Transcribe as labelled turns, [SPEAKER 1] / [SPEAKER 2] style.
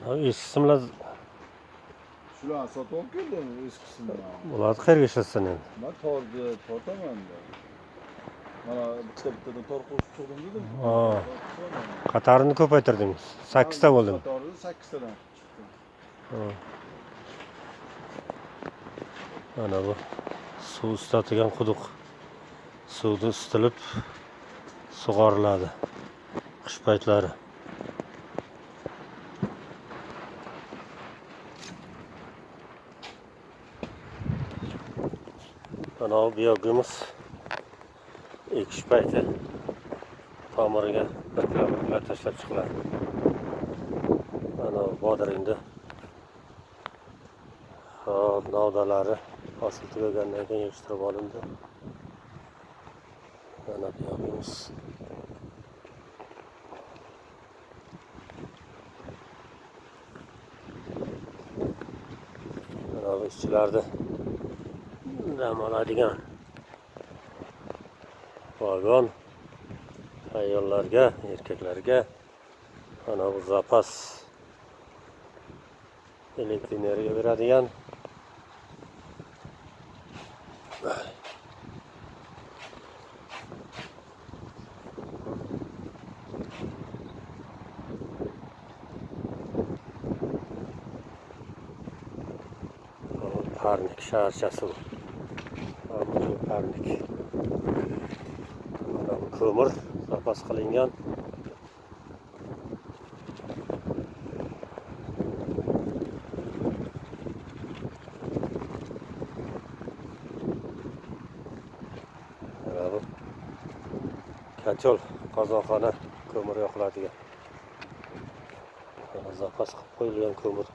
[SPEAKER 1] Eskisi bilan
[SPEAKER 2] shularni sotib olib keldim eskisini.
[SPEAKER 1] bularni qayerga ishlatsan endi?
[SPEAKER 2] Men torni tortaman. Mana bitta tor qo'shib chiqdim dedim.
[SPEAKER 1] Qatarini ko'paytirdingiz. 8 ta bo'ldimi?
[SPEAKER 2] Qatori 8 tadan chiqdi.
[SPEAKER 1] Mana bu suv isitadigan quduq. Suvni isitilib sug'oriladi qish paytlari. Mana bu biyogimiz ekish payti tomiriga 1 kilometrlar tashlab chiqiladi. Mana bu bodringni novdalari hosil tugagandan keyin yig'ishtirib olindi. Mana biyogimiz. Mana bu ishchilarda dam oladigan vagon ayollarga, erkaklarga mana bu zapas elektr energiya beradigan parnik shaharchasi bu. Parnik. Mana bu ko'mir zapas qilingan. Mana bu kachol, qozonxona ko'mir yoqiladigan. Zapas qilib qo'yilgan ko'mir.